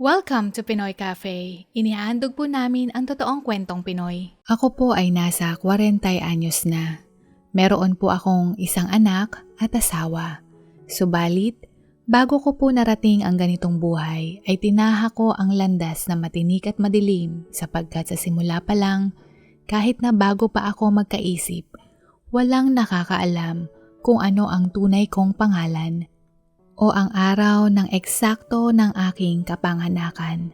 Welcome to Pinoy Cafe. Inihahandog po namin ang totoong kwentong Pinoy. Ako po ay nasa 40 anyos na. Meron po akong isang anak at asawa. Subalit, bago ko po narating ang ganitong buhay, ay tinaha ko ang landas na matinik at madilim sapagkat sa simula pa lang, kahit na bago pa ako magkaisip, walang nakakaalam kung ano ang tunay kong pangalan o ang araw ng eksakto ng aking kapanganakan.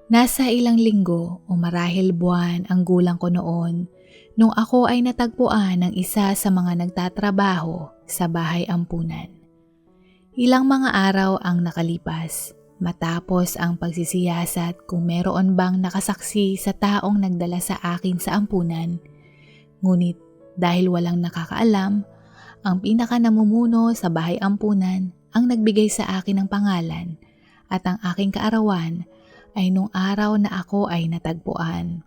Nasa ilang linggo o marahil buwan ang gulang ko noon nung ako ay natagpuan ng isa sa mga nagtatrabaho sa bahay ampunan. Ilang mga araw ang nakalipas matapos ang pagsisiyasat kung meron bang nakasaksi sa taong nagdala sa akin sa ampunan. Ngunit dahil walang nakakaalam, ang pinaka-namumuno sa bahay ampunan ang nagbigay sa akin ng pangalan at ang aking kaarawan ay nung araw na ako ay natagpuan.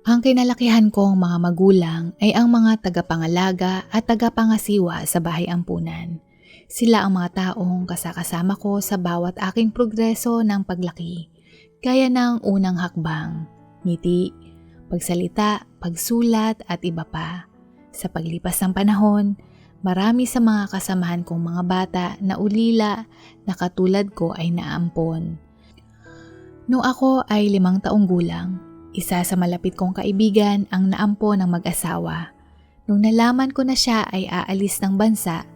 Ang kinalakihan kong mga magulang ay ang mga tagapangalaga at tagapangasiwa sa bahay ampunan. Sila ang mga taong kasakasama ko sa bawat aking progreso ng paglaki, gaya ng unang hakbang, ngiti, pagsalita, pagsulat at iba pa. Sa paglipas ng panahon, marami sa mga kasamahan kong mga bata na ulila na katulad ko ay naampon. Noong ako ay 5 taong gulang, isa sa malapit kong kaibigan ang naampon ng mag-asawa. Nung nalaman ko na siya ay aalis ng bansa,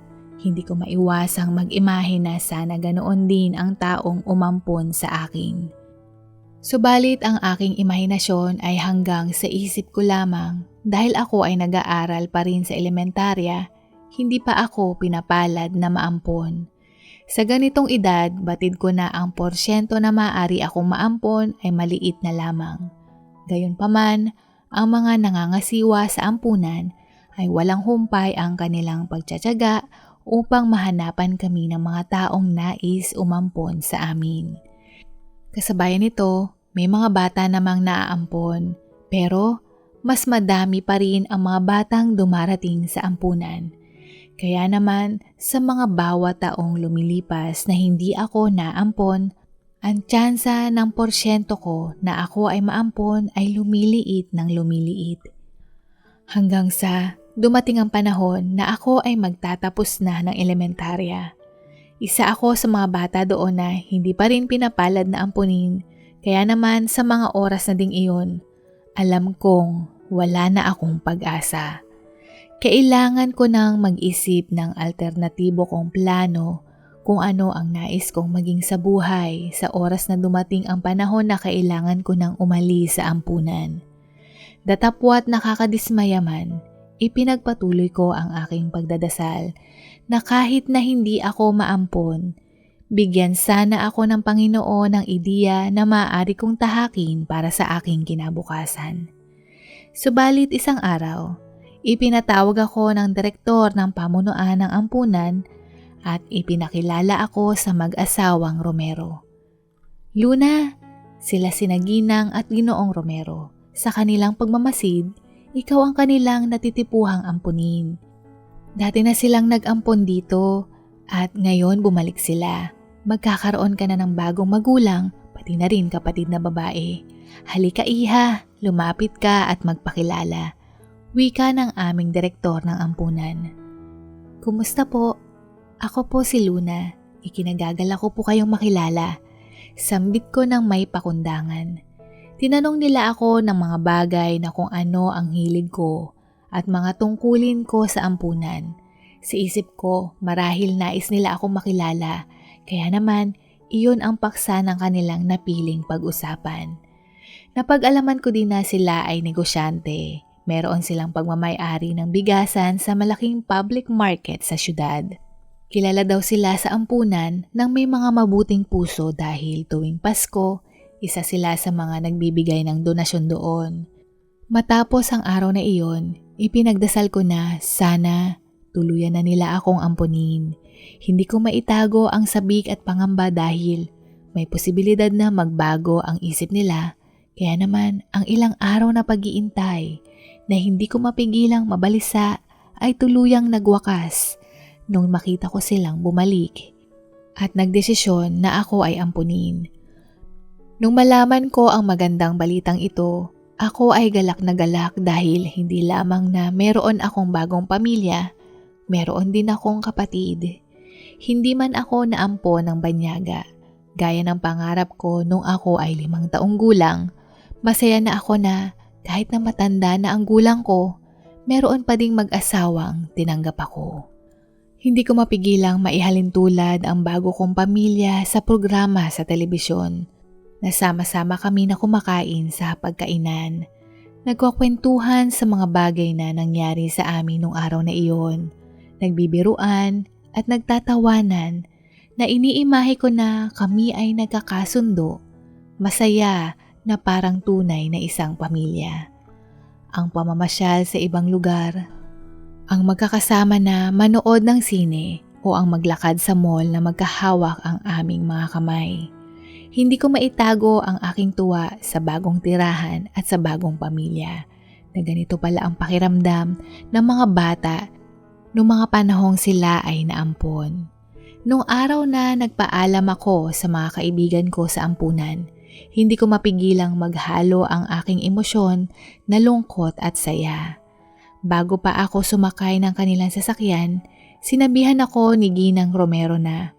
hindi ko maiwasang mag-imahe na sana ganoon din ang taong umampon sa akin. Subalit ang aking imahinasyon ay hanggang sa isip ko lamang dahil ako ay nag-aaral pa rin sa elementarya. Hindi pa ako pinapalad na maampon. Sa ganitong edad, batid ko na ang porsyento na maaari akong maampon ay maliit na lamang. Gayunpaman, ang mga nangangasiwa sa ampunan ay walang humpay ang kanilang pagtsatsaga upang mahanapan kami ng mga taong nais umampon sa amin. Kasabayan nito, may mga bata namang naaampon, pero mas madami pa rin ang mga batang dumarating sa ampunan. Kaya naman sa mga bawat taong lumilipas na hindi ako naampon, ang tsansa ng porsyento ko na ako ay maampon ay lumiliit ng lumiliit. Hanggang sa dumating ang panahon na ako ay magtatapos na ng elementarya. Isa ako sa mga bata doon na hindi pa rin pinapalad na ampunin, kaya naman sa mga oras na ding iyon, alam kong wala na akong pag-asa. Kailangan ko nang mag-isip ng alternatibo kong plano kung ano ang nais kong maging sa buhay sa oras na dumating ang panahon na kailangan ko nang umalis sa ampunan. Datapwat nakakadismaya man, ipinagpatuloy ko ang aking pagdadasal na kahit na hindi ako maampon, bigyan sana ako ng Panginoon ng ideya na maaari kong tahakin para sa aking kinabukasan. Subalit isang araw, ipinatawag ako ng direktor ng pamunuan ng ampunan at ipinakilala ako sa mag-asawang Romero. Luna, sila sina Ginang at Ginoong Romero. Sa kanilang pagmamasid, ikaw ang kanilang natitipuhang ampunin. Dati na silang nag-ampon dito at ngayon bumalik sila. Magkakaroon ka na ng bagong magulang, pati na rin kapatid na babae. Halika iha, lumapit ka at magpakilala. Wika ng aming direktor ng ampunan. Kumusta po? Ako po si Luna. Ikinagagala ko po kayong makilala. Sambit ko ng may pakundangan. Tinanong nila ako ng mga bagay na kung ano ang hilig ko at mga tungkulin ko sa ampunan. Sa isip ko, marahil nais nila akong makilala. Kaya naman, iyon ang paksa ng kanilang napiling pag-usapan. Napag-alaman ko din na sila ay negosyante. Meron silang pagmamay-ari ng bigasan sa malaking public market sa syudad. Kilala daw sila sa ampunan ng may mga mabuting puso dahil tuwing Pasko, isa sila sa mga nagbibigay ng donasyon doon. Matapos ang araw na iyon, ipinagdasal ko na sana tuluyan na nila akong ampunin. Hindi ko maitago ang sabik at pangamba dahil may posibilidad na magbago ang isip nila. Kaya naman ang ilang araw na pag-iintay na hindi ko mapigilang mabalisa ay tuluyang nagwakas nung makita ko silang bumalik at nagdesisyon na ako ay ampunin. Nung malaman ko ang magandang balitang ito, ako ay galak na galak dahil hindi lamang na meron akong bagong pamilya, meron din akong kapatid. Hindi man ako naampo ng banyaga, gaya ng pangarap ko nung ako ay 5 taong gulang. Masaya na ako na kahit na matanda na ang gulang ko, meron pa ding mag-asawang tinanggap ako. Hindi ko mapigilang maihalintulad ang bago kong pamilya sa programa sa telebisyon. Nasama-sama kami na kumakain sa pagkainan. Nagkukwentuhan sa mga bagay na nangyari sa amin nung araw na iyon. Nagbibiruan at nagtatawanan na iniimahe ko na kami ay nagkakasundo. Masaya na parang tunay na isang pamilya. Ang pamamasyal sa ibang lugar, ang magkakasama na manood ng sine o ang maglakad sa mall na magkahawak ang aming mga kamay. Hindi ko maitago ang aking tuwa sa bagong tirahan at sa bagong pamilya na ganito pala ang pakiramdam ng mga bata noong mga panahong sila ay naampon. Nung araw na nagpaalam ako sa mga kaibigan ko sa ampunan, hindi ko mapigilang maghalo ang aking emosyon na lungkot at saya. Bago pa ako sumakay ng kanilang sasakyan, sinabihan ako ni Ginang Romero na,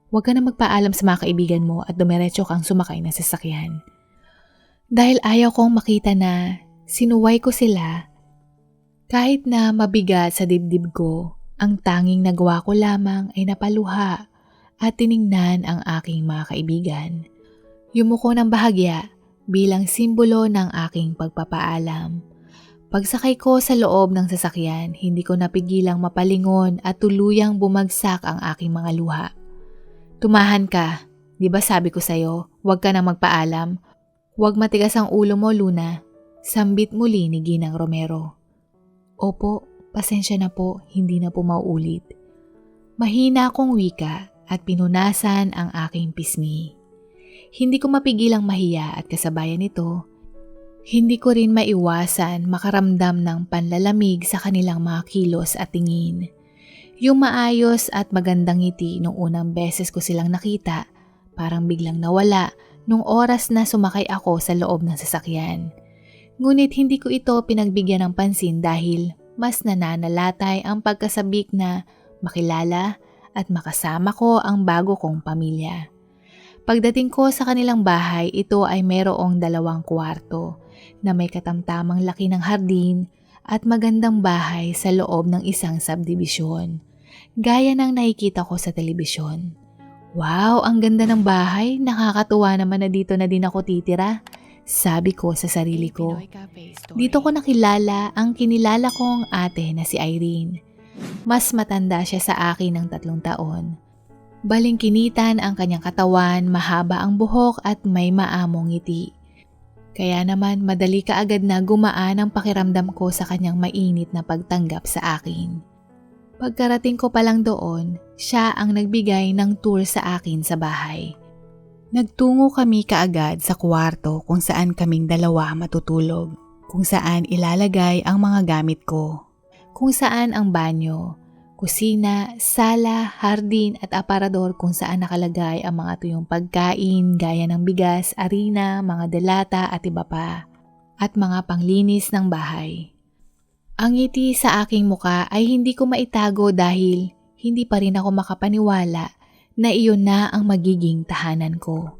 "Huwag ka na magpaalam sa mga kaibigan mo at dumiretso kang sumakay ng sasakyan." Dahil ayaw kong makita na sinuway ko sila, kahit na mabigat sa dibdib ko, ang tanging nagawa ko lamang ay napaluha at tiningnan ang aking mga kaibigan. Yumuko ng bahagya bilang simbolo ng aking pagpapaalam. Pagsakay ko sa loob ng sasakyan, hindi ko napigilang mapalingon at tuluyang bumagsak ang aking mga luha. "Tumahan ka. Di ba sabi ko sa'yo, huwag ka na magpaalam? Huwag matigas ang ulo mo, Luna." Sambit muli ni Ginang Romero. "Opo, pasensya na po, hindi na po mauulit." Mahina akong wika at pinunasan ang aking pisngi. Hindi ko mapigilang mahiya at kasabayan nito, hindi ko rin maiwasan makaramdam ng panlalamig sa kanilang mga kilos at tingin. Yung maayos at magandang ngiti nung unang beses ko silang nakita, parang biglang nawala nung oras na sumakay ako sa loob ng sasakyan. Ngunit hindi ko ito pinagbigyan ng pansin dahil mas nananalatay ang pagkasabik na makilala at makasama ko ang bago kong pamilya. Pagdating ko sa kanilang bahay, ito ay mayroong 2 kwarto na may katamtamang laki ng hardin at magandang bahay sa loob ng isang subdivision, gaya ng nakikita ko sa telebisyon. "Wow, ang ganda ng bahay, nakakatuwa naman na dito na din ako titira," sabi ko sa sarili ko. Dito ko nakilala ang kinilala kong ate na si Irene. Mas matanda siya sa akin ng 3 taon. Balingkinitan ang kanyang katawan, mahaba ang buhok at may maamong ngiti. Kaya naman madali kaagad na gumaan ang pakiramdam ko sa kanyang mainit na pagtanggap sa akin. Pagkarating ko pa lang doon, siya ang nagbigay ng tour sa akin sa bahay. Nagtungo kami kaagad sa kwarto kung saan kaming 2 matutulog, kung saan ilalagay ang mga gamit ko, kung saan ang banyo, kusina, sala, hardin at aparador kung saan nakalagay ang mga tuyong pagkain gaya ng bigas, arina, mga delata at iba pa, at mga panglinis ng bahay. Ang ngiti sa aking muka ay hindi ko maitago dahil hindi pa rin ako makapaniwala na iyon na ang magiging tahanan ko.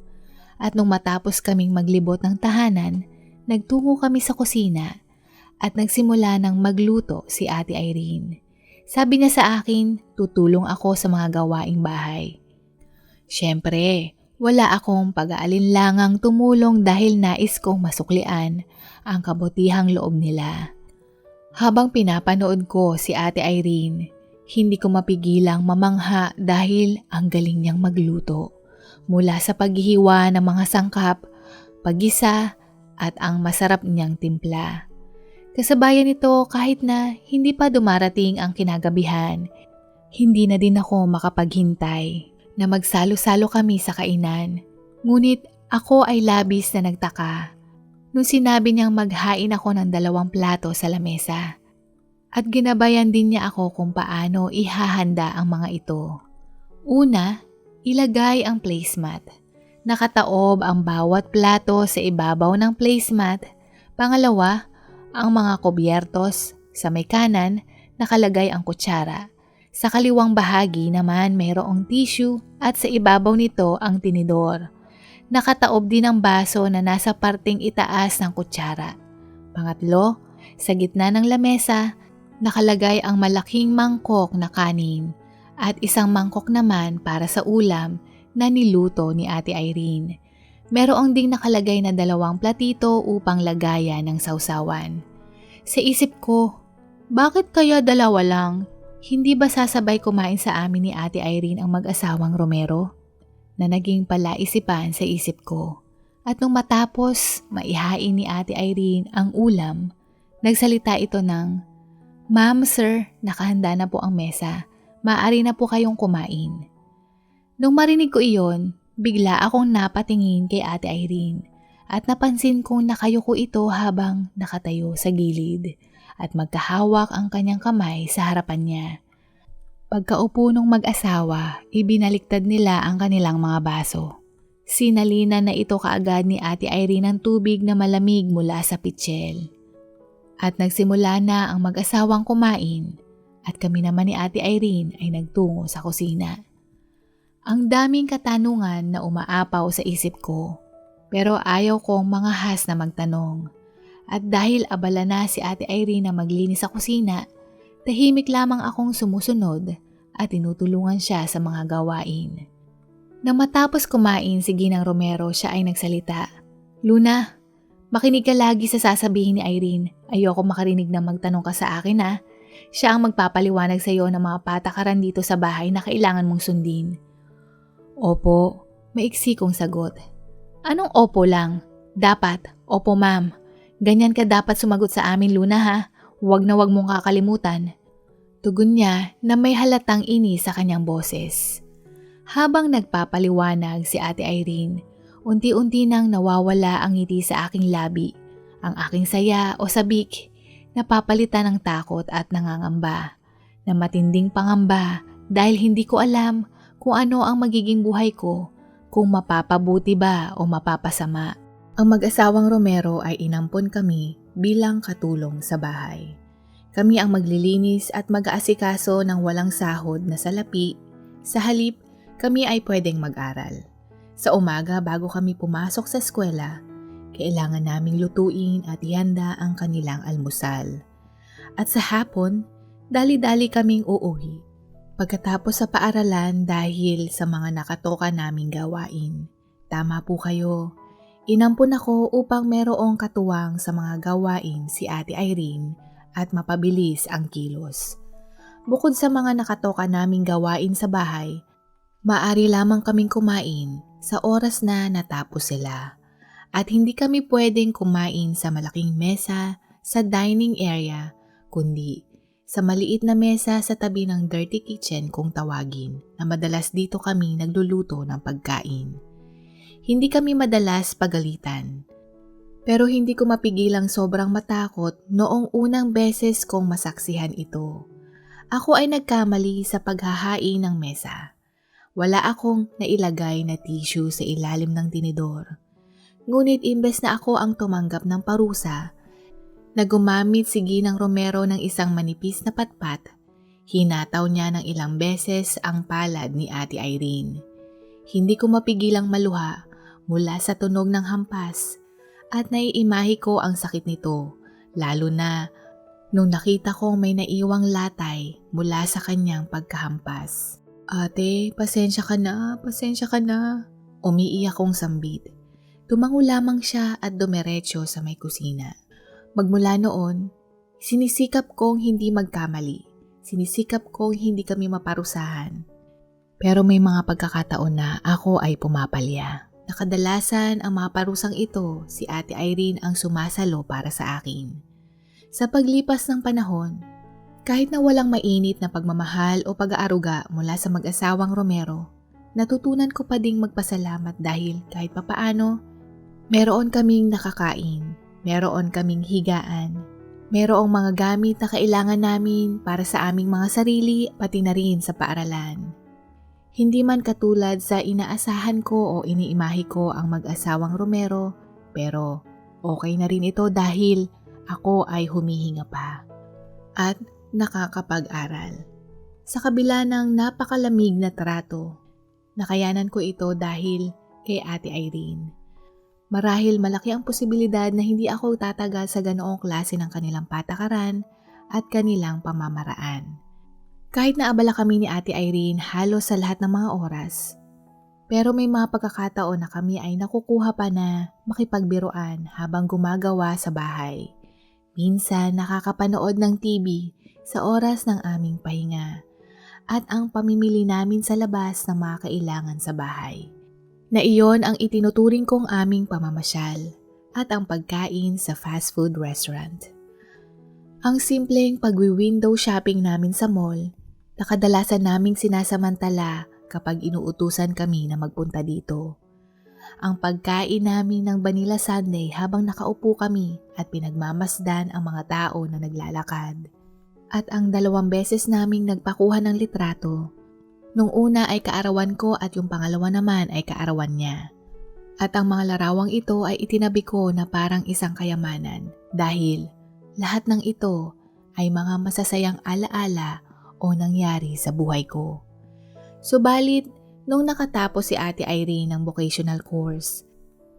At nung matapos kaming maglibot ng tahanan, nagtungo kami sa kusina at nagsimula ng magluto si Ate Irene. Sabi niya sa akin, tutulong ako sa mga gawaing bahay. Siyempre, wala akong pag-aalinlangang tumulong dahil nais kong masuklian ang kabutihang loob nila. Habang pinapanood ko si Ate Irene, hindi ko mapigilang mamangha dahil ang galing niyang magluto. Mula sa paghihiwa ng mga sangkap, paggisa at ang masarap niyang timpla. Kasabayan nito kahit na hindi pa dumarating ang kinagabihan, hindi na din ako makapaghintay na magsalo-salo kami sa kainan. Ngunit ako ay labis na nagtaka nung sinabi niyang maghain ako ng 2 plato sa lamesa. At ginabayan din niya ako kung paano ihahanda ang mga ito. Una, ilagay ang placemat. Nakataob ang bawat plato sa ibabaw ng placemat. Pangalawa, ang mga kubyertos. Sa may kanan, nakalagay ang kutsara. Sa kaliwang bahagi naman mayroong tissue at sa ibabaw nito ang tinidor. Nakataob din ang baso na nasa parteng itaas ng kutsara. Pangatlo, sa gitna ng lamesa, nakalagay ang malaking mangkok na kanin at isang mangkok naman para sa ulam na niluto ni Ate Irene. Merong ding nakalagay na 2 platito upang lagayan ng sausawan. Sa isip ko, bakit kaya 2 lang? Hindi ba sasabay kumain sa amin ni Ate Irene ang mag-asawang Romero? Na naging palaisipan sa isip ko. At nung matapos maihain ni Ate Irene ang ulam, nagsalita ito ng, "Ma'am, sir, nakahanda na po ang mesa. Maaari na po kayong kumain." Nung marinig ko iyon, bigla akong napatingin kay Ate Irene at napansin kong nakayuko ito habang nakatayo sa gilid at magkahawak ang kanyang kamay sa harapan niya. Pagkaupo ng mag-asawa, ibinaliktad nila ang kanilang mga baso. Sinalinan na ito kaagad ni Ate Irene ng tubig na malamig mula sa pitsil. At nagsimula na ang mag-asawang kumain at kami naman ni Ate Irene ay nagtungo sa kusina. Ang daming katanungan na umaapaw sa isip ko, pero ayaw kong mangahas na magtanong. At dahil abala na si Ate Irene na maglinis sa kusina, tahimik lamang akong sumusunod at tinutulungan siya sa mga gawain. Nang matapos kumain si Ginang Romero, siya ay nagsalita. "Luna, makinig ka lagi sa sasabihin ni Irene. Ayoko makarinig na magtanong ka sa akin ha. Siya ang magpapaliwanag sa iyo ng mga patakaran dito sa bahay na kailangan mong sundin." "Opo," maiksi kong sagot. "Anong opo lang? Dapat, opo ma'am. Ganyan ka dapat sumagot sa amin, Luna ha. Huwag na huwag mong kakalimutan." Tugon niya na may halatang inis sa kanyang boses. Habang nagpapaliwanag si Ate Irene, unti-unti nang nawawala ang ngiti sa aking labi. Ang aking saya o sabik, napapalitan ng takot at nangangamba. Na matinding pangamba dahil hindi ko alam kung ano ang magiging buhay ko, kung mapapabuti ba o mapapasama. Ang mag-asawang Romero ay inampon kami bilang katulong sa bahay. Kami ang maglilinis at mag-aasikaso ng walang sahod na salapi. Sa halip, kami ay pwedeng mag-aral. Sa umaga bago kami pumasok sa eskwela, kailangan naming lutuin at ihanda ang kanilang almusal. At sa hapon, dali-dali kaming uuwi. Pagkatapos sa paaralan dahil sa mga nakatoka naming gawain. Tama po kayo. Inampun ako upang merong katuwang sa mga gawain si Ate Irene at mapabilis ang kilos. Bukod sa mga nakatoka naming gawain sa bahay, maaari lamang kaming kumain sa oras na natapos sila. At hindi kami pwedeng kumain sa malaking mesa sa dining area, kundi sa maliit na mesa sa tabi ng dirty kitchen kung tawagin, na madalas dito kami nagluluto ng pagkain. Hindi kami madalas pagalitan. Pero hindi ko mapigilang sobrang matakot noong unang beses kong masaksihan ito. Ako ay nagkamali sa paghahain ng mesa. Wala akong nailagay na tissue sa ilalim ng tinidor. Ngunit imbes na ako ang tumanggap ng parusa, na gumamit si Ginang Romero ng isang manipis na patpat, hinataw niya ng ilang beses ang palad ni Ate Irene. Hindi ko mapigilang maluha mula sa tunog ng hampas at naiimahe ko ang sakit nito, lalo na nung nakita kong may naiwang latay mula sa kanyang pagkahampas. "Ate, pasensya ka na, pasensya ka na." Umiiyak kong sambit. Tumango lamang siya at dumiretso sa may kusina. Magmula noon, sinisikap kong hindi magkamali. Sinisikap kong hindi kami maparusahan. Pero may mga pagkakataon na ako ay pumapalya. Nakadalasan ang mga parusang ito, si Ate Irene ang sumasalo para sa akin. Sa paglipas ng panahon, kahit na walang mainit na pagmamahal o pag-aaruga mula sa mag-asawang Romero, natutunan ko pa ding magpasalamat dahil kahit papaano, meron kaming nakakain, meron kaming higaan, merong mga gamit na kailangan namin para sa aming mga sarili pati na rin sa paaralan. Hindi man katulad sa inaasahan ko o iniimahe ko ang mag-asawang Romero, pero okay na rin ito dahil ako ay humihinga pa at nakakapag-aral. Sa kabila ng napakalamig na trato, nakayanan ko ito dahil kay Ate Irene. Marahil malaki ang posibilidad na hindi ako tatagal sa ganoong klase ng kanilang patakaran at kanilang pamamaraan. Kahit naabala kami ni Ate Irene halos sa lahat ng mga oras, pero may mga pagkakataon na kami ay nakukuha pa na makipagbiruan habang gumagawa sa bahay. Minsan nakakapanood ng TV sa oras ng aming pahinga at ang pamimili namin sa labas ng mga kailangan sa bahay. Na iyon ang itinuturing kong aming pamamasyal at ang pagkain sa fast food restaurant. Ang simpleng pagwi-window shopping namin sa mall na kadalasan naming sinasamantala kapag inuutusan kami na magpunta dito. Ang pagkain namin ng vanilla sundae habang nakaupo kami at pinagmamasdan ang mga tao na naglalakad. At ang 2 beses naming nagpakuha ng litrato. Nung una ay kaarawan ko at yung pangalawa naman ay kaarawan niya. At ang mga larawang ito ay itinabi ko na parang isang kayamanan dahil lahat ng ito ay mga masasayang alaala o nangyari sa buhay ko. Subalit, nung nakatapos si Ate Irene ng vocational course,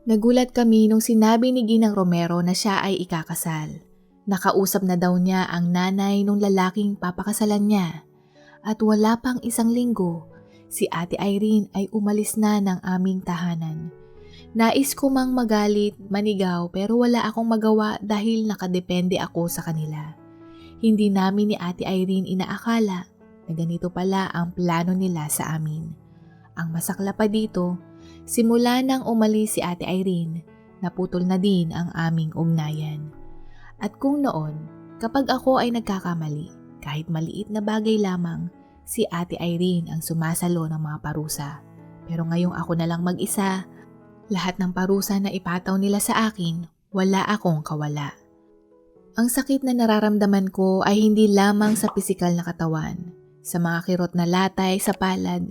nagulat kami nung sinabi ni Ginang Romero na siya ay ikakasal. Nakausap na daw niya ang nanay nung lalaking papakasalan niya. At wala pang 1 linggo, si Ate Irene ay umalis na ng aming tahanan. Nais ko mang magalit, manigaw pero wala akong magawa dahil nakadepende ako sa kanila. Hindi namin ni Ate Irene inaakala na ganito pala ang plano nila sa amin. Ang masakla pa dito, simula nang umalis si Ate Irene, naputol na din ang aming ugnayan. At kung noon, kapag ako ay nagkakamali, kahit maliit na bagay lamang, si Ate Irene ang sumasalo ng mga parusa. Pero ngayong ako na lang mag-isa, lahat ng parusa na ipataw nila sa akin, wala akong kawala. Ang sakit na nararamdaman ko ay hindi lamang sa pisikal na katawan, sa mga kirot na latay sa palad,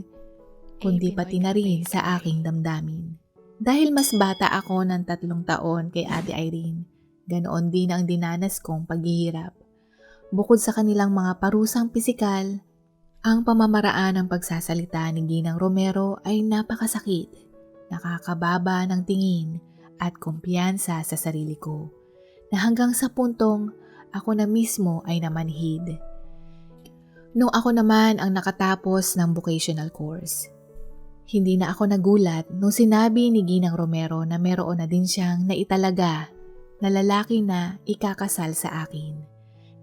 kundi pati na rin sa aking damdamin. Dahil mas bata ako ng 3 taon kay Ate Irene, ganoon din ang dinanas kong paghihirap. Bukod sa kanilang mga parusang pisikal, ang pamamaraan ng pagsasalita ni Ginang Romero ay napakasakit, nakakababa ng tingin at kumpiyansa sa sarili ko, na hanggang sa puntong ako na mismo ay namanhid. Nung ako naman ang nakatapos ng vocational course, hindi na ako nagulat nung sinabi ni Ginang Romero na meron na din siyang naitalaga na lalaki na ikakasal sa akin.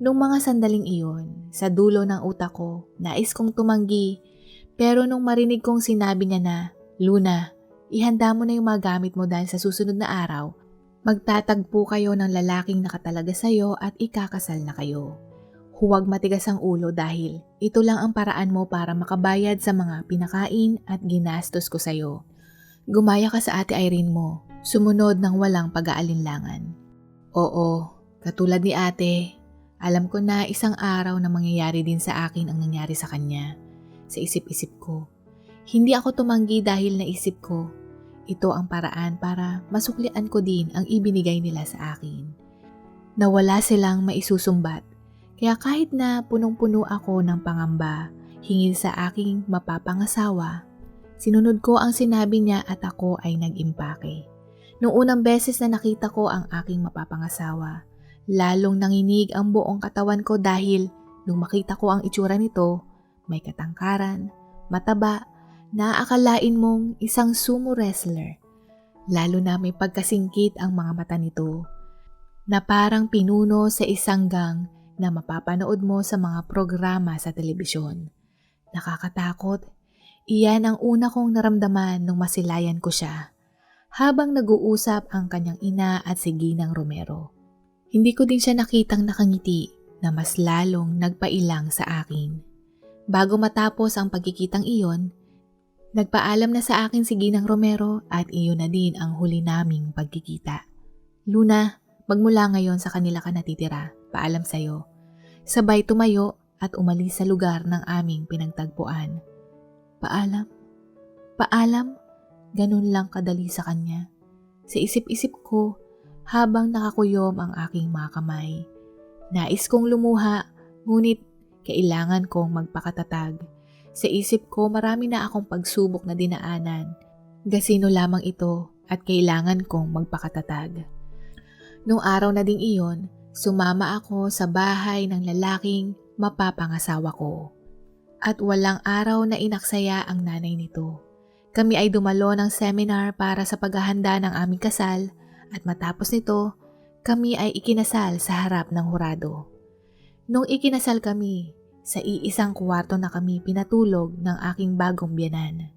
Nung mga sandaling iyon, sa dulo ng utak ko, nais kong tumanggi, pero nung marinig kong sinabi niya na, "Luna, ihanda mo na yung mga gamit mo dahil sa susunod na araw, magtatagpo kayo ng lalaking nakatalaga sa'yo at ikakasal na kayo. Huwag matigas ang ulo dahil ito lang ang paraan mo para makabayad sa mga pinakain at ginastos ko sa'yo. Gumaya ka sa Ate Irene mo, sumunod ng walang pag-aalinlangan." Oo, katulad ni ate, alam ko na isang araw na mangyayari din sa akin ang nangyari sa kanya. Sa isip-isip ko, hindi ako tumanggi dahil naisip ko, ito ang paraan para masuklian ko din ang ibinigay nila sa akin. Nawala silang maisusumbat, kaya kahit na punong-puno ako ng pangamba hingil sa aking mapapangasawa, sinunod ko ang sinabi niya at ako ay nag-impake. Noong unang beses na nakita ko ang aking mapapangasawa, lalong nanginig ang buong katawan ko dahil nung makita ko ang itsura nito, may katangkaran, mataba, naaakalain mong isang sumo wrestler. Lalo na may pagkasingkit ang mga mata nito, na parang pinuno sa isang gang na mapapanood mo sa mga programa sa telebisyon. Nakakatakot. Iyan ang una kong naramdaman nung masilayan ko siya, habang nag-uusap ang kanyang ina at si Ginang Romero. Hindi ko din siya nakitang nakangiti na mas lalong nagpailang sa akin. Bago matapos ang pagkikitang iyon, nagpaalam na sa akin si Ginang Romero at iyon na din ang huli naming pagkikita. "Luna, magmula ngayon sa kanila ka natitira, paalam sa'yo." Sabay tumayo at umalis sa lugar ng aming pinagtagpuan. Paalam, paalam, ganun lang kadali sa kanya. Sa isip-isip ko, habang nakakuyom ang aking mga kamay. Nais kong lumuha, ngunit kailangan kong magpakatatag. Sa isip ko, marami na akong pagsubok na dinaanan. Gasino lamang ito at kailangan kong magpakatatag. Nung araw na ding iyon, sumama ako sa bahay ng lalaking mapapangasawa ko. At walang araw na inaksaya ang nanay nito. Kami ay dumalo ng seminar para sa paghahanda ng aming kasal at matapos nito, kami ay ikinasal sa harap ng hurado. Nung ikinasal kami, sa iisang kwarto na kami pinatulog ng aking bagong biyanan.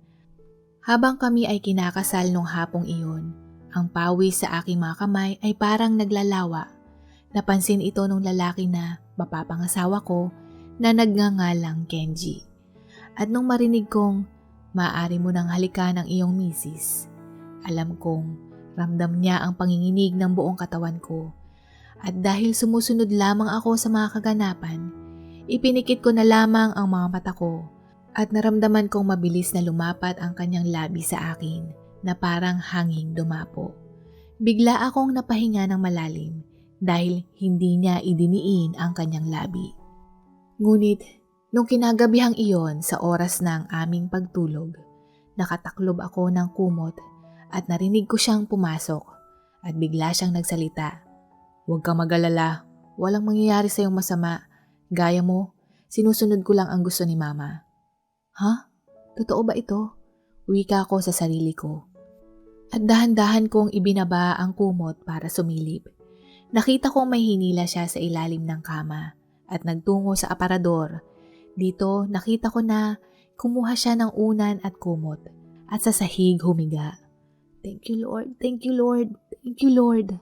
Habang kami ay kinakasal nung hapong iyon, ang pawis sa aking mga kamay ay parang naglalawa. Napansin ito nung lalaki na mapapangasawa ko na nagngangalang Kenji. At nung marinig kong, maaari mo nang halikan ng iyong misis, alam kong ramdam niya ang panginginig ng buong katawan ko. At dahil sumusunod lamang ako sa mga kaganapan, ipinikit ko na lamang ang mga mata ko at naramdaman kong mabilis na lumapat ang kanyang labi sa akin na parang hanging dumapo. Bigla akong napahinga ng malalim dahil hindi niya idiniin ang kanyang labi. Ngunit nung kinagabihang iyon sa oras ng aming pagtulog, nakataklob ako ng kumot at narinig ko siyang pumasok at bigla siyang nagsalita. Huwag kang mag-alala, walang mangyayari sa iyong masama. Gaya mo, sinusunod ko lang ang gusto ni Mama. Ha? Totoo ba ito? Wika ko sa sarili ko. At dahan-dahan kong ibinaba ang kumot para sumilip. Nakita kong may hinila siya sa ilalim ng kama at nagtungo sa aparador. Dito nakita ko na kumuha siya ng unan at kumot at sa sahig humiga. Thank you Lord, thank you Lord, thank you Lord.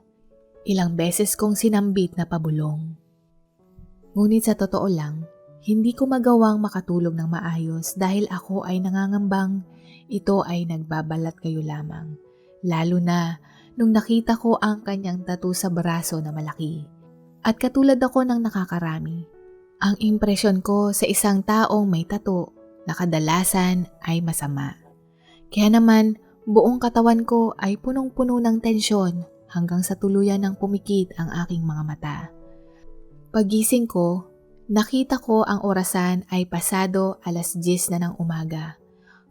Ilang beses kong sinambit na pabulong. Ngunit sa totoo lang, hindi ko magawang makatulog ng maayos dahil ako ay nangangambang ito ay nagbabalat kayo lamang. Lalo na nung nakita ko ang kanyang tattoo sa braso na malaki. At katulad ako ng nakakarami. Ang impresyon ko sa isang taong may tattoo na kadalasan ay masama. Kaya naman buong katawan ko ay punong-puno ng tensyon hanggang sa tuluyan ng pumikit ang aking mga mata. Pagising ko, nakita ko ang orasan ay pasado 10:00 na ng umaga.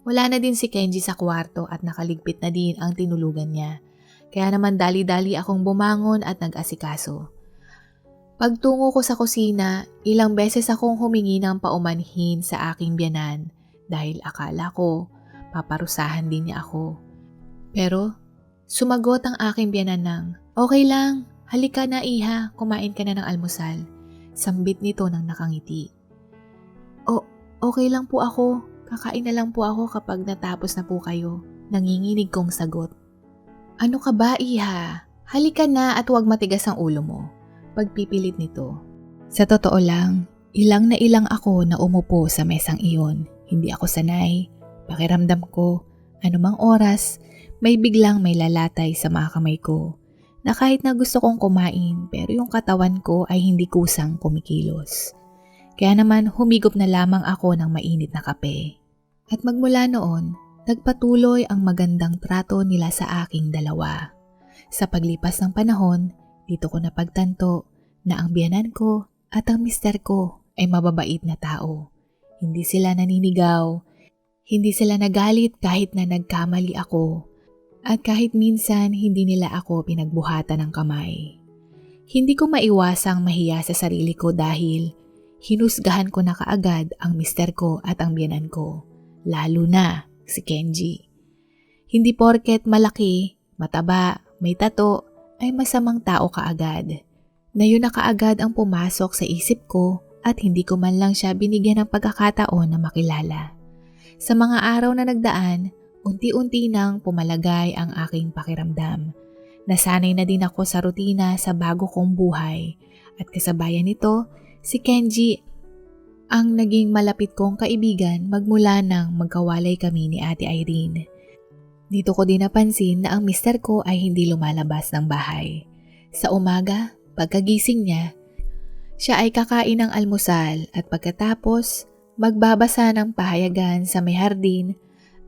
Wala na din si Kenji sa kwarto at nakaligpit na din ang tinulugan niya. Kaya naman dali-dali akong bumangon at nag-asikaso. Pagtungo ko sa kusina, ilang beses akong humingi ng paumanhin sa aking biyanan dahil akala ko paparusahan din niya ako. Pero sumagot ang aking biyanan ng, "Okay lang, halika na iha, kumain ka na ng almusal." Sambit nito ng nakangiti. Okay lang po ako. Kakain na lang po ako kapag natapos na po kayo. Nanginginig kong sagot. Ano ka ba, iha? Halika na at huwag matigas ang ulo mo. Pagpipilit nito. Sa totoo lang, ilang na ilang ako na umupo sa mesang iyon. Hindi ako sanay. Pakiramdam ko, anumang oras, may biglang may lalatay sa mga kamay ko. Na kahit na gusto kong kumain pero yung katawan ko ay hindi kusang kumikilos. Kaya naman humigop na lamang ako ng mainit na kape. At magmula noon, nagpatuloy ang magandang trato nila sa aking dalawa. Sa paglipas ng panahon, dito ko napagtanto na ang biyanan ko at ang mister ko ay mababait na tao. Hindi sila naninigaw, hindi sila nagalit kahit na nagkamali ako. At kahit minsan hindi nila ako pinagbuhatan ng kamay. Hindi ko maiwasang mahiya sa sarili ko dahil hinusgahan ko na kaagad ang mister ko at ang biyanan ko. Lalo na si Kenji. Hindi porket malaki, mataba, may tato, ay masamang tao kaagad. Na yun na kaagad ang pumasok sa isip ko at hindi ko man lang siya binigyan ng pagkakataon na makilala. Sa mga araw na nagdaan, unti-unti nang pumalagay ang aking pakiramdam. Nasanay na din ako sa rutina sa bago kong buhay at kasabayan nito, si Kenji ang naging malapit kong kaibigan magmula nang magkawalay kami ni Ate Irene. Dito ko din napansin na ang mister ko ay hindi lumalabas ng bahay. Sa umaga, pagkagising niya, siya ay kakain ng almusal at pagkatapos magbabasa ng pahayagan sa may hardin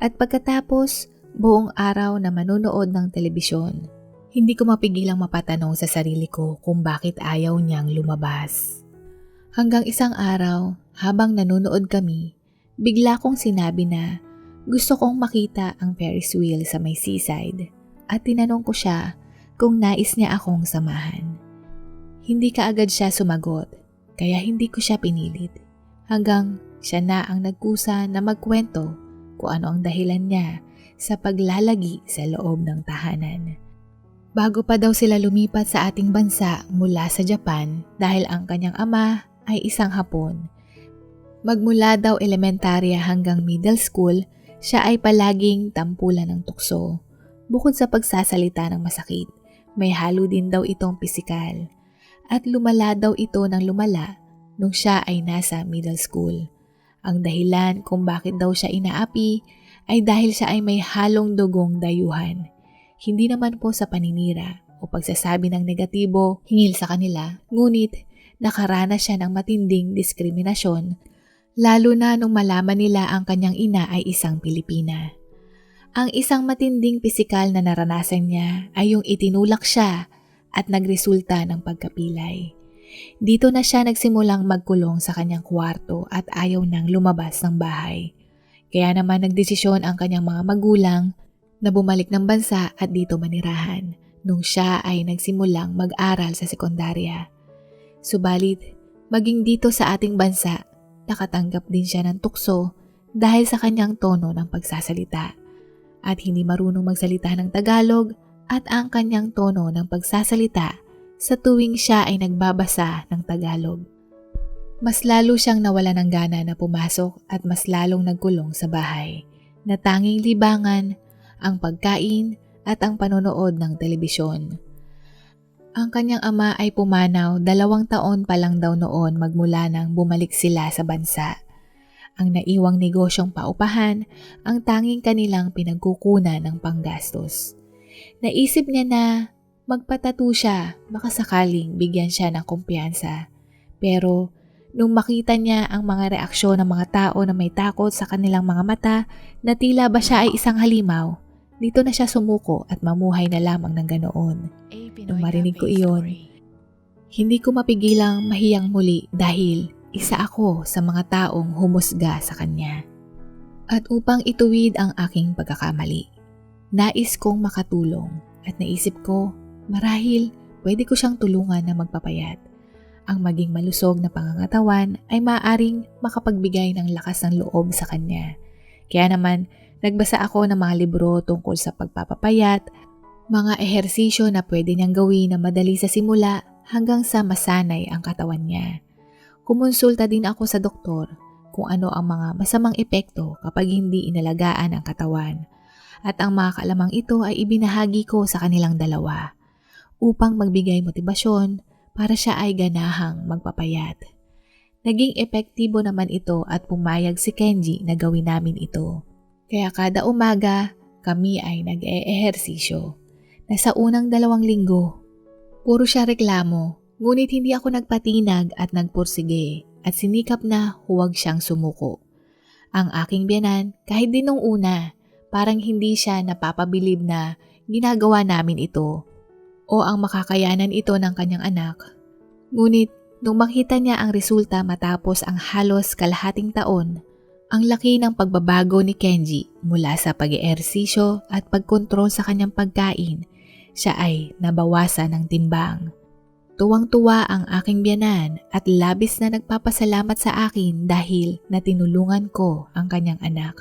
at pagkatapos buong araw na manonood ng telebisyon. Hindi ko mapigilang mapatanong sa sarili ko kung bakit ayaw niyang lumabas. Hanggang isang araw, habang nanonood kami, bigla kong sinabi na gusto kong makita ang Ferris wheel sa may seaside at tinanong ko siya kung nais niya akong samahan. Hindi kaagad siya sumagot, kaya hindi ko siya pinilit. Hanggang siya na ang nagkusa na magkwento kung ano ang dahilan niya sa paglalagi sa loob ng tahanan. Bago pa daw sila lumipat sa ating bansa mula sa Japan dahil ang kanyang ama ay isang Hapon. Magmula daw elementarya hanggang middle school, siya ay palaging tampulan ng tukso. Bukod sa pagsasalita ng masakit, may halo din daw itong pisikal. At lumala daw ito ng lumala nung siya ay nasa middle school. Ang dahilan kung bakit daw siya inaapi ay dahil siya ay may halong dugong dayuhan. Hindi naman po sa paninira o pagsasabi ng negatibo hingil sa kanila, ngunit nakaranas siya ng matinding diskriminasyon, lalo na nung malaman nila ang kanyang ina ay isang Pilipina. Ang isang matinding pisikal na naranasan niya ay yung itinulak siya at nagresulta ng pagkapilay. Dito na siya nagsimulang magkulong sa kanyang kwarto at ayaw nang lumabas ng bahay. Kaya naman nagdesisyon ang kanyang mga magulang na bumalik ng bansa at dito manirahan nung siya ay nagsimulang mag-aral sa sekundarya. Subalit, maging dito sa ating bansa, nakatanggap din siya ng tukso dahil sa kanyang tono ng pagsasalita. At hindi marunong magsalita ng Tagalog at ang kanyang tono ng pagsasalita sa tuwing siya ay nagbabasa ng Tagalog. Mas lalo siyang nawala ng gana na pumasok at mas lalong nagkulong sa bahay, na tanging libangan, ang pagkain at ang panonood ng telebisyon. Ang kanyang ama ay pumanaw 2 taon pa lang daw noon magmula nang bumalik sila sa bansa. Ang naiwang negosyong paupahan ang tanging kanilang pinagkukunan ng panggastos. Naisip niya na magpatattoo siya, baka sakaling bigyan siya ng kumpiyansa. Pero nung makita niya ang mga reaksyon ng mga tao na may takot sa kanilang mga mata na tila ba siya ay isang halimaw, dito na siya sumuko at mamuhay na lamang ng ganoon. Nung marinig ko iyon, hindi ko mapigilang mahiyang muli dahil isa ako sa mga taong humusga sa kanya. At upang ituwid ang aking pagkakamali, nais kong makatulong at naisip ko, marahil pwede ko siyang tulungan na magpapayat. Ang maging malusog na pangangatawan ay maaaring makapagbigay ng lakas ng loob sa kanya. Kaya naman, nagbasa ako ng mga libro tungkol sa pagpapapayat, mga ehersisyo na pwede niyang gawin na madali sa simula hanggang sa masanay ang katawan niya. Kumonsulta din ako sa doktor kung ano ang mga masamang epekto kapag hindi inalagaan ang katawan. At ang mga kaalamang ito ay ibinahagi ko sa kanilang dalawa upang magbigay motibasyon para siya ay ganahang magpapayat. Naging epektibo naman ito at pumayag si Kenji na gawin namin ito. Kaya kada umaga kami ay nag-eehersisyo. Nasa unang 2 linggo, puro siya reklamo, ngunit hindi ako nagpatinag at nagpursige at sinikap na huwag siyang sumuko. Ang aking biyanan, kahit din nung una, parang hindi siya napapabilib na ginagawa namin ito o ang makakayanan ito ng kanyang anak. Ngunit nung makita niya ang resulta matapos ang halos kalahating taon, ang laki ng pagbabago ni Kenji mula sa pag-eehersisyo at pagkontrol sa kanyang pagkain, siya ay nabawasan ng timbang. Tuwang-tuwa ang aking biyanan at labis na nagpapasalamat sa akin dahil natinulungan ko ang kanyang anak.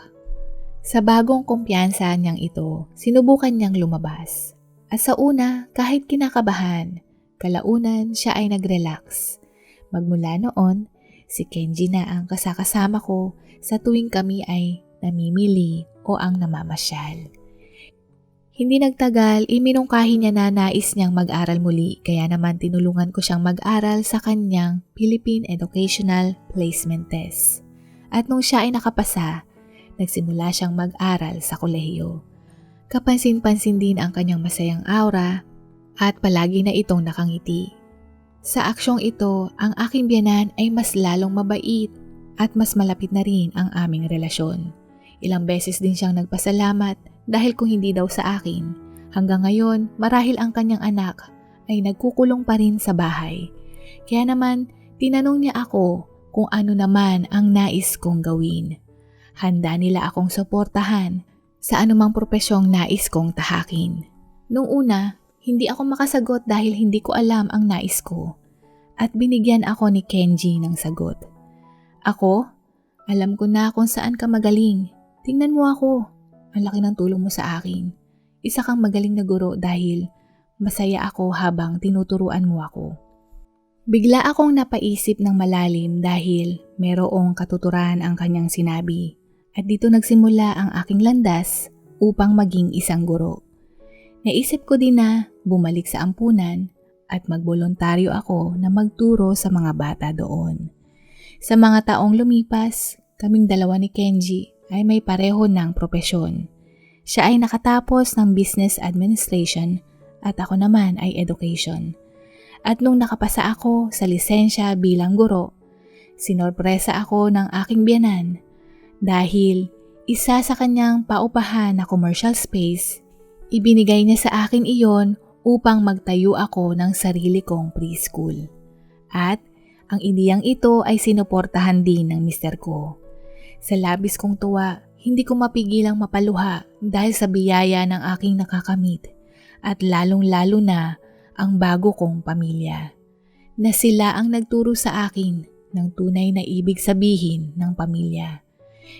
Sa bagong kumpiyansa niyang ito, sinubukan niyang lumabas. At sa una, kahit kinakabahan, kalaunan siya ay nag-relax. Magmula noon, si Kenji na ang kasakasama ko sa tuwing kami ay namimili o ang namamasyal. Hindi nagtagal, iminungkahi niya na nais niyang mag-aral muli kaya naman tinulungan ko siyang mag-aral sa kanyang Philippine Educational Placement Test. At nung siya ay nakapasa, nagsimula siyang mag-aral sa kolehiyo. Kapansin-pansin din ang kanyang masayang aura at palagi na itong nakangiti. Sa aksyong ito, ang aking biyanan ay mas lalong mabait, at mas malapit na rin ang aming relasyon. Ilang beses din siyang nagpasalamat dahil kung hindi daw sa akin, hanggang ngayon marahil ang kanyang anak ay nagkukulong pa rin sa bahay. Kaya naman tinanong niya ako kung ano naman ang nais kong gawin. Handa nila akong suportahan sa anumang propesyong nais kong tahakin. Nung una, hindi ako makasagot dahil hindi ko alam ang nais ko. At binigyan ako ni Kenji ng sagot. Ako? Alam ko na kung saan ka magaling. Tingnan mo ako. Ang laki ng tulong mo sa akin. Isa kang magaling na guro dahil masaya ako habang tinuturuan mo ako. Bigla akong napaisip ng malalim dahil merong katuturan ang kanyang sinabi. At dito nagsimula ang aking landas upang maging isang guro. Naisip ko din na bumalik sa ampunan at magbolontaryo ako na magturo sa mga bata doon. Sa mga taong lumipas, kaming dalawa ni Kenji ay may pareho ng propesyon. Siya ay nakatapos ng Business Administration at ako naman ay Education. At nung nakapasa ako sa lisensya bilang guro, sinorpresa ako ng aking biyenan dahil isa sa kanyang paupahan na commercial space, ibinigay niya sa akin iyon upang magtayo ako ng sarili kong preschool. At ang ideyang ito ay sinuportahan din ng mister ko. Sa labis kong tuwa, hindi ko mapigilang mapaluha dahil sa biyaya ng aking nakakamit at lalong-lalo na ang bago kong pamilya. Na sila ang nagturo sa akin ng tunay na ibig sabihin ng pamilya.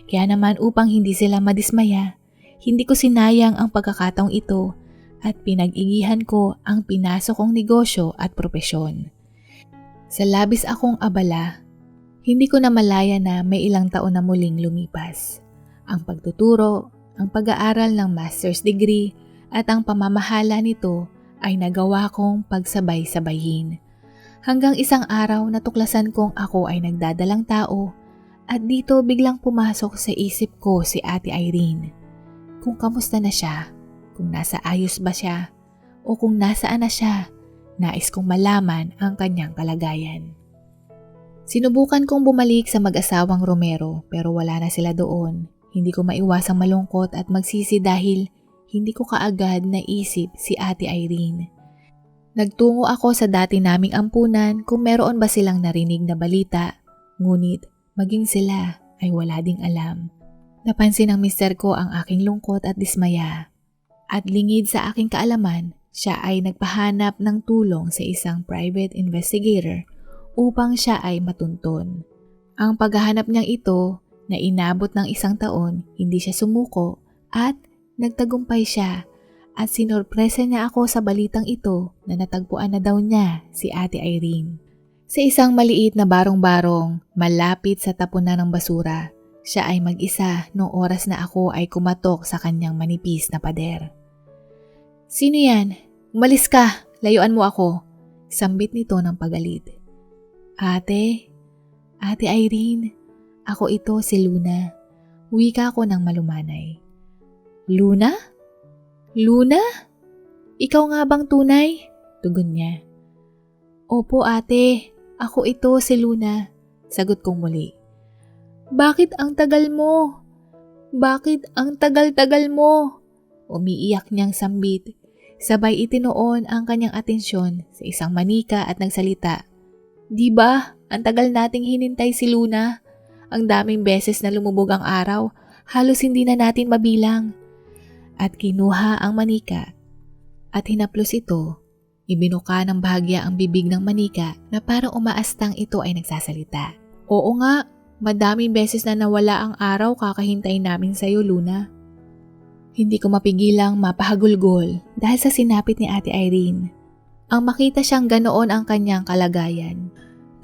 Kaya naman upang hindi sila madismaya, hindi ko sinayang ang pagkakataong ito at pinag-igihan ko ang pinasok kong negosyo at propesyon. Sa labis akong abala, hindi ko na malaya na may ilang taon na muling lumipas. Ang pagtuturo, ang pag-aaral ng master's degree at ang pamamahala nito ay nagawa kong pagsabay-sabayin. Hanggang isang araw natuklasan kong ako ay nagdadalang tao at dito biglang pumasok sa isip ko si Ate Irene. Kung kamusta na siya, kung nasa ayos ba siya, o kung nasaan na siya, nais kong malaman ang kanyang kalagayan. Sinubukan kong bumalik sa mag-asawang Romero pero wala na sila doon. Hindi ko maiwasang malungkot at magsisi dahil hindi ko kaagad naisip si Ate Irene. Nagtungo ako sa dati naming ampunan kung meron ba silang narinig na balita, ngunit maging sila ay wala ding alam. Napansin ng mister ko ang aking lungkot at dismaya. At lingid sa aking kaalaman, siya ay nagpahanap ng tulong sa isang private investigator upang siya ay matunton. Ang paghahanap niyang ito na inabot ng 1 taon, hindi siya sumuko at nagtagumpay siya at sinorpresa niya ako sa balitang ito na natagpuan na daw niya si Ate Irene. Sa isang maliit na barong-barong malapit sa tapunan ng basura, siya ay mag-isa noong oras na ako ay kumatok sa kanyang manipis na pader. "Sino yan? Umalis ka! Layuan mo ako!" Sambit nito ng pagalit. Ate Irene, ako ito si Luna. Wika ko ng malumanay. Luna? Luna? Ikaw nga bang tunay? Tugon niya. Opo ate, ako ito si Luna. Sagot kong muli. Bakit ang tagal mo? Bakit ang tagal-tagal mo? Umiiyak niyang sambit. Sabay itinoon ang kanyang atensyon sa isang manika at nagsalita. Di ba, ang tagal nating hinintay si Luna. Ang daming beses na lumubog ang araw, halos hindi na natin mabilang. At kinuha ang manika at hinaplos ito. Ibinuka ng bahagya ang bibig ng manika na parang umaastang ito ay nagsasalita. Oo nga, madaming beses na nawala ang araw kakahintay namin sa'yo, Luna. Hindi ko mapigilang mapahagulgol dahil sa sinapit ni Ate Irene. Ang makita siyang ganoon ang kanyang kalagayan,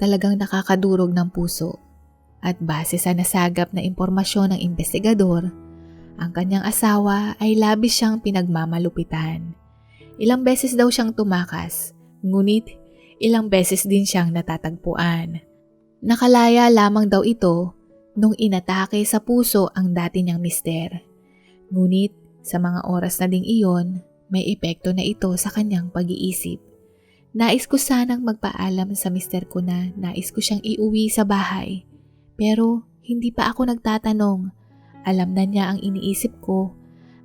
talagang nakakadurog ng puso. At base sa nasagap na impormasyon ng investigador, ang kanyang asawa ay labis siyang pinagmamalupitan. Ilang beses daw siyang tumakas, ngunit ilang beses din siyang natatagpuan. Nakalaya lamang daw ito nung inatake sa puso ang dati niyang mister. Ngunit sa mga oras na ding iyon, may epekto na ito sa kanyang pag-iisip. Nais ko sanang magpaalam sa mister ko na nais ko siyang iuwi sa bahay. Pero hindi pa ako nagtatanong. Alam na niya ang iniisip ko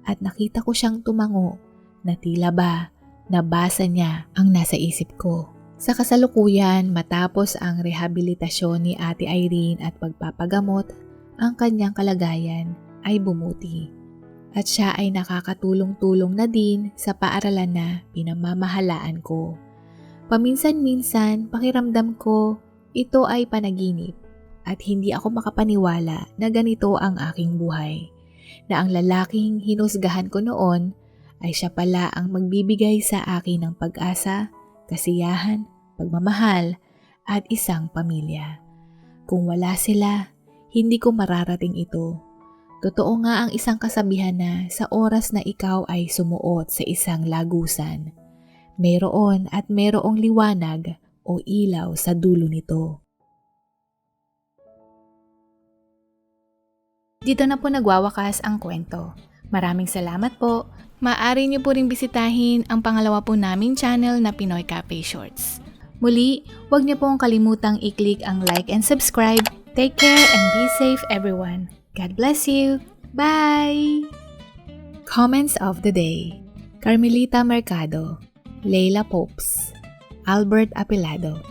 at nakita ko siyang tumango na tila ba nabasa niya ang nasa isip ko. Sa kasalukuyan, matapos ang rehabilitasyon ni Ate Irene at pagpapagamot, ang kanyang kalagayan ay bumuti. At siya ay nakakatulong-tulong na din sa paaralan na pinamamahalaan ko. Paminsan-minsan, pakiramdam ko, ito ay panaginip at hindi ako makapaniwala na ganito ang aking buhay. Na ang lalaking hinusgahan ko noon ay siya pala ang magbibigay sa akin ng pag-asa, kasiyahan, pagmamahal at isang pamilya. Kung wala sila, hindi ko mararating ito. Totoo nga ang isang kasabihan na sa oras na ikaw ay sumuot sa isang lagusan, mayroon at mayroong liwanag o ilaw sa dulo nito. Dito na po nagwawakas ang kwento. Maraming salamat po. Maaari niyo po ring bisitahin ang pangalawa po naming channel na Pinoy Cafe Shorts. Muli, huwag niyo pong kalimutang i-click ang like and subscribe. Take care and be safe everyone. God bless you. Bye! Comments of the day. Carmelita Mercado, Leila Popes, Albert Apelado.